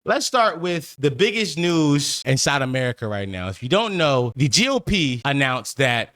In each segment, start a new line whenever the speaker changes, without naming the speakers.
Let's start with the biggest news inside America right now. If you don't know, the GOP announced that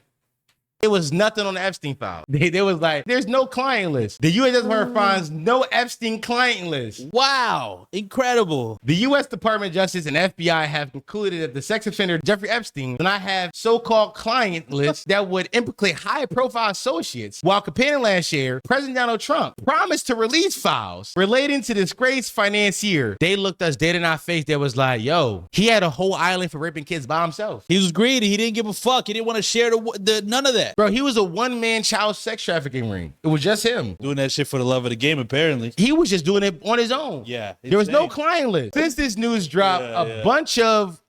it was nothing on the Epstein file. They was like, there's no client list. The U.S. Department finds no Epstein client list.
Wow, incredible.
The U.S. Department of Justice and FBI have concluded that the sex offender Jeffrey Epstein does not have so-called client lists that would implicate high-profile associates. While campaigning last year, President Donald Trump promised to release files relating to disgraced financier. They looked us dead in our face. They was like, yo, he had a whole island for raping kids by himself.
He was greedy. He didn't give a fuck. He didn't want to share the none of that.
Bro, he was a one-man child sex trafficking ring. It was just him.
Doing that shit for the love of the game, apparently.
He was just doing it on his own.
Yeah.
There was no client list. Since this news dropped, a bunch of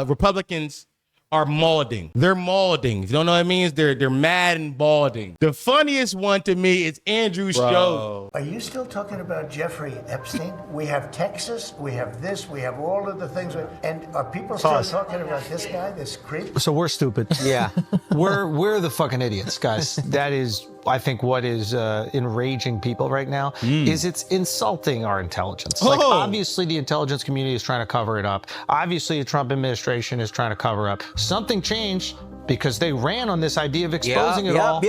Republicans are maulding. They're maulding. If you don't know what it means, they're mad and balding. The funniest one to me is Andrew Schultz.
Are you still talking about Jeffrey Epstein? We have Texas, we have this, we have all of the things. And are people still talking about this guy, this creep?
So we're stupid.
Yeah.
We're the fucking idiots, guys. That is, I think, what is enraging people right now is it's insulting our intelligence. Like, obviously, the intelligence community is trying to cover it up. Obviously, the Trump administration is trying to cover up. Something changed because they ran on this idea of exposing it all.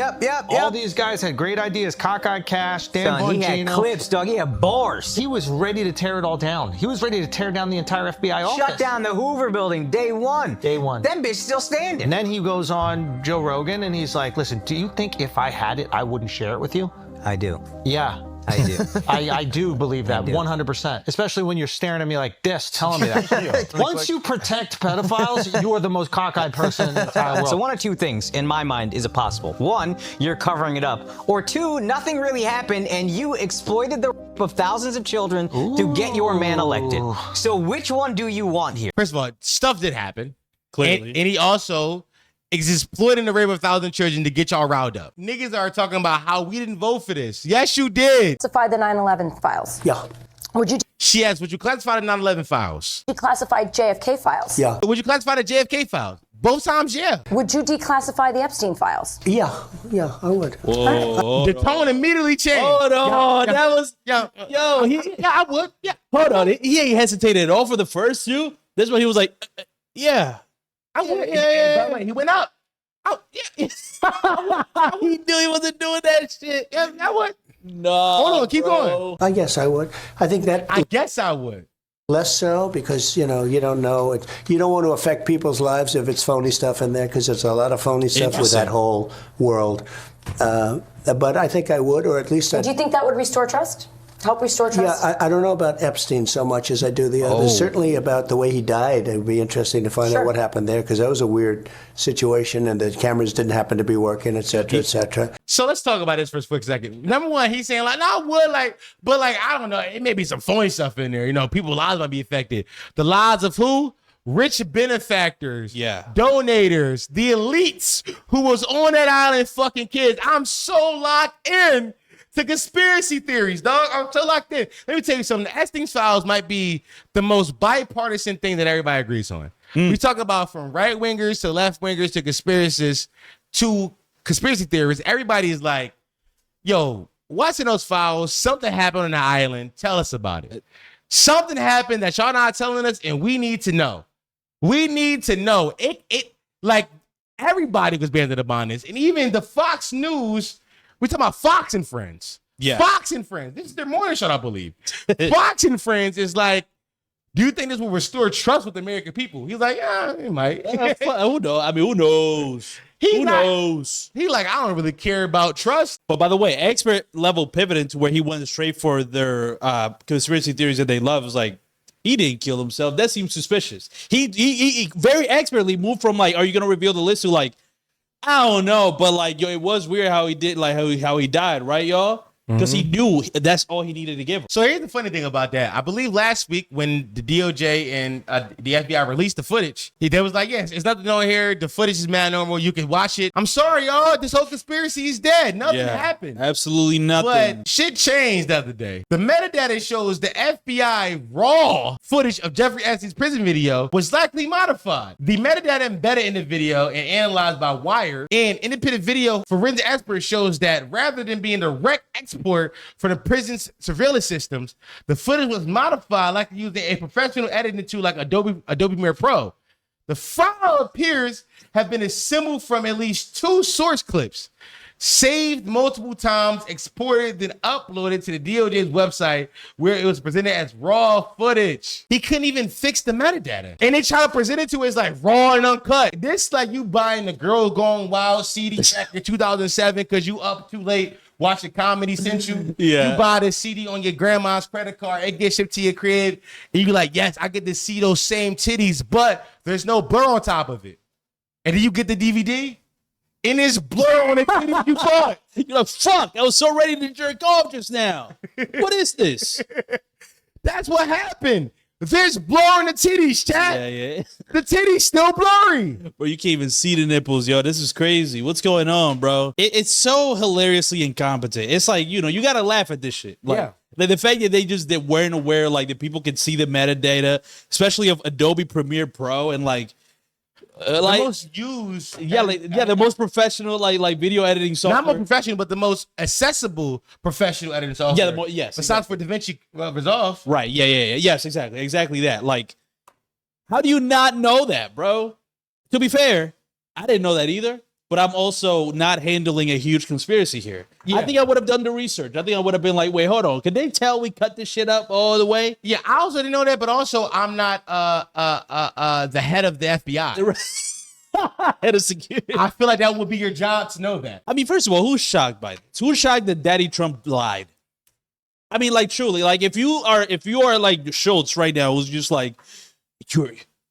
All these guys had great ideas. Cockeyed Cash, Dan Bongino.
He had clips, dog. He had bars.
He was ready to tear it all down. He was ready to tear down the entire FBI office.
Shut down the Hoover building day one.
Day one.
That bitch still standing.
And then he goes on Joe Rogan and he's like, listen, do you think if I had it, I wouldn't share it with you?
I do.
Yeah.
I do.
I do believe that 100%, especially when you're staring at me like this, telling me that. Once you protect pedophiles, you are the most cockeyed person in the entire world.
So one of two things, in my mind, is possible. One, you're covering it up. Or two, nothing really happened and you exploited the rape of thousands of children to get your man elected. So which one do you want here?
First of all, stuff did happen.
Clearly.
And he also is exploiting the rape of 1,000 children to get y'all riled up. Niggas are talking about how we didn't vote for this. Yes, you did.
Classify the 9/11 files.
Yeah.
Would you
She asked, would you classify the 9/11 files?
declassify JFK files?
Yeah.
Would you classify the JFK files? Both times, yeah.
Would you declassify the Epstein files?
Yeah, I would.
The tone immediately changed.
Hold on.
That was, yeah, I would. Yeah.
Hold on. He ain't hesitated at all for the first two. This one, he was like, yeah.
I would. Yeah. He went up. Oh, yeah.
He knew he wasn't doing that shit.
Yeah, I would.
No.
Hold on, keep going.
I guess I would. I think that
I guess I would.
less so because, you don't know. You don't want to affect people's lives if it's phony stuff in there because there's a lot of phony stuff with that whole world. But I think I would, or at least
Do you think that would restore trust? Help restore trust?
Yeah, I don't know about Epstein so much as I do the others. Certainly about the way he died. It would be interesting to find out what happened there because that was a weird situation and the cameras didn't happen to be working, et cetera, et cetera.
So let's talk about this for a quick second. Number one, he's saying like, no, I would but I don't know. It may be some phony stuff in there. People's lives might be affected. The lives of who? Rich benefactors, donators, the elites who was on that island fucking kids. I'm so locked in to conspiracy theories, dog. I'm so locked in. Let me tell you something. The Epstein files might be the most bipartisan thing that everybody agrees on. We talk about from right-wingers to left-wingers to conspiracists to conspiracy theorists. Everybody is like, yo, what's in those files? Something happened on the island. Tell us about it. Something happened that y'all not telling us, and we need to know. We need to know. It like everybody was banded upon this, and even the Fox News. We're talking about Fox and Friends. Yeah. Fox and Friends. This is their morning show, I believe. Fox and Friends is like, do you think this will restore trust with the American people? He's like, yeah, it might.
Who knows? I mean, who knows? Who knows?
He like, I don't really care about trust.
But by the way, expert level pivoting to where he went straight for their conspiracy theories that they love is like, he didn't kill himself. That seems suspicious. He very expertly moved from like, are you going to reveal the list to like, I don't know, but like, yo, it was weird how he did, like how he died, right, y'all? Because he knew that's all he needed to give him.
So here's the funny thing about that. I believe last week when the DOJ and the FBI released the footage, they was like, yes, it's nothing on here. The footage is mad normal. You can watch it. I'm sorry, y'all. This whole conspiracy is dead. Nothing happened.
Absolutely nothing.
But shit changed the other day. The metadata shows the FBI raw footage of Jeffrey Epstein's prison video was likely modified. The metadata embedded in the video and analyzed by Wire and independent video forensic experts shows that rather than being direct expert export for the prison's surveillance systems. The footage was modified like using a professional editing tool like Adobe Premiere Pro. The file appears have been assembled from at least 2 source clips, saved multiple times, exported, then uploaded to the DOJ's website where it was presented as raw footage. He couldn't even fix the metadata. And they try to present it to us like raw and uncut. This like you buying the Girl Gone Wild CD back in 2007 because you up too late watching Comedy Central.
Yeah.
You buy this CD on your grandma's credit card, it gets shipped to your crib, and you like, yes, I get to see those same titties, but there's no blur on top of it. And then you get the DVD, and it's blur on the titties you bought.
You're like, fuck, I was so ready to jerk off just now. What is this?
That's what happened. There's blur on the titties, chat.
Yeah.
The titties still blurry.
Bro, you can't even see the nipples, yo. This is crazy. What's going on, bro? It's so hilariously incompetent. It's like, you know, you gotta laugh at this shit. Like, the fact that they weren't aware, like, that people can see the metadata, especially of Adobe Premiere Pro and like
the most used,
the most professional like video editing software.
Not more professional, but the most accessible professional editing software.
Yes.
Besides for DaVinci Resolve.
Right. Yeah. Yes, exactly that. Like, how do you not know that, bro? To be fair, I didn't know that either. But I'm also not handling a huge conspiracy here. Yeah. I think I would have done the research. I think I would have been like, wait, hold on. Can they tell we cut this shit up all the way?
Yeah, I also didn't know that, but also I'm not the head of the FBI.
Head of security.
I feel like that would be your job to know that.
I mean, first of all, who's shocked by this? Who's shocked that Daddy Trump lied? I mean, like, truly, like, if you are like Schultz right now, who's just like,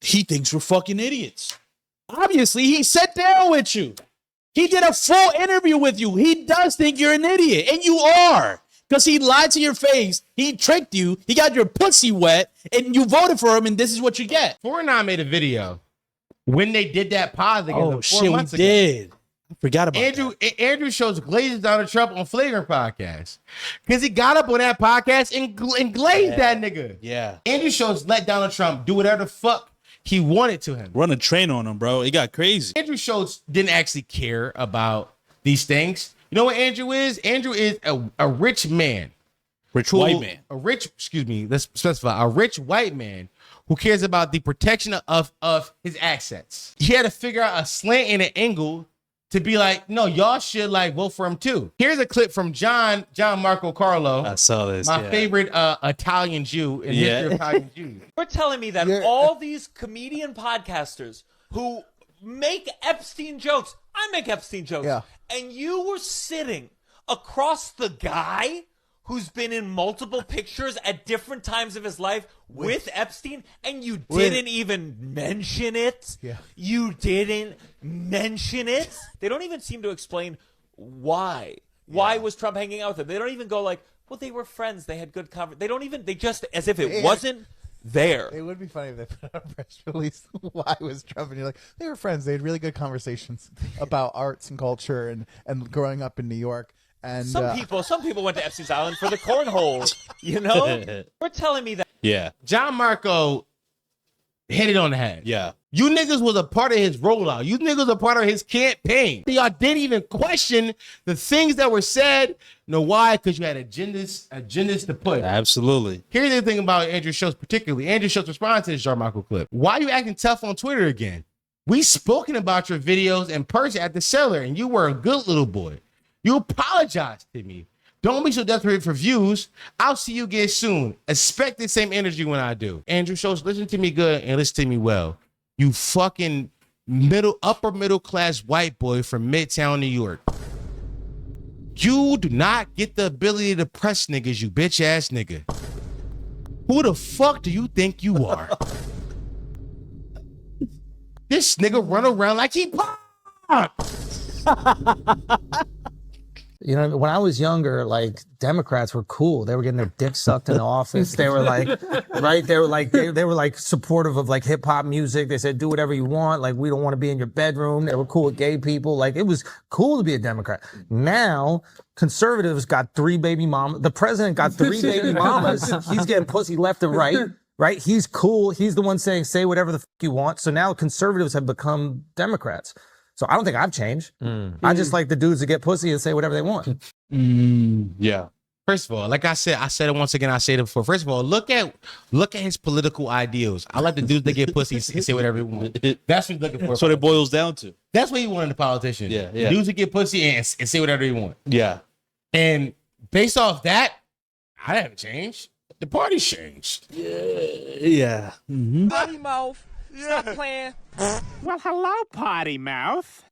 he thinks we're fucking idiots. Obviously, he sat down with you. He did a full interview with you. He does think you're an idiot, and you are. Because he lied to your face. He tricked you. He got your pussy wet, and you voted for him, and this is what you get.
4ix9ine made a video when they did that pod together 4 months ago.
Did. I forgot about that.
Andrew shows glazed Donald Trump on Flagrant podcast. Because he got up on that podcast and glazed that nigga.
Yeah.
Andrew shows let Donald Trump do whatever the fuck he wanted to him.
Run a train on him, bro. It got crazy.
Andrew Schultz didn't actually care about these things. You know what Andrew is? Andrew is a rich man.
White man.
Let's specify. A rich white man who cares about the protection of his assets. He had to figure out a slant and an angle to be like, no, y'all should like vote for him too. Here's a clip from John Marco Carlo.
I saw this.
My favorite Italian Jew in history of Italian Jews.
You're telling me that all these comedian podcasters who make Epstein jokes, I make Epstein jokes, and you were sitting across the guy who's been in multiple pictures at different times of his life with Epstein, and you didn't even mention it? Yeah. You didn't mention it? They don't even seem to explain why. Why was Trump hanging out with him? They don't even go like, well, they were friends. They had good conversation. They just, as if it wasn't there.
It would be funny if they put out a press release. Why was Trump? And you're like, they were friends. They had really good conversations about arts and culture and growing up in New York. And
some people went to Epstein's Island for the cornhole, you know? You're telling me that.
Yeah.
John Marco hit it on the head.
Yeah.
You niggas was a part of his rollout. You niggas was a part of his campaign. Y'all didn't even question the things that were said. You know why? Because you had agendas to put.
Absolutely.
Here's the thing about Andrew Schultz particularly. Andrew Schultz responded to this John Marco clip. Why are you acting tough on Twitter again? We spoken about your videos in person at the cellar, and you were a good little boy. You apologized to me. Don't be so desperate for views. I'll see you again soon. Expect the same energy when I do. Andrew Schultz, listen to me good and listen to me well. You fucking upper middle class white boy from Midtown New York. You do not get the ability to press niggas, you bitch ass nigga. Who the fuck do you think you are? This nigga run around like he popped.
You know, when I was younger, like Democrats were cool. They were getting their dicks sucked in the office. They were like, right? They were like supportive of like hip hop music. They said, do whatever you want. Like, we don't want to be in your bedroom. They were cool with gay people. Like, it was cool to be a Democrat. Now, conservatives got 3 baby mamas. The president got 3 baby mamas. He's getting pussy left and right. Right? He's cool. He's the one saying, say whatever the fuck you want. So now conservatives have become Democrats. So I don't think I've changed. I just like the dudes that get pussy and say whatever they want.
Yeah.
First of all, like I said it once again. I said it before. First of all, look at his political ideals. I like the dudes that get pussy and say whatever they want. That's what he's looking for.
That's what it boils down to.
That's what he wanted in a politician.
Yeah.
Dudes that get pussy and say whatever they want.
Yeah.
And based off that, I haven't changed. The party's changed.
Yeah.
Potty mouth. Stop playing.
Well, hello, potty mouth.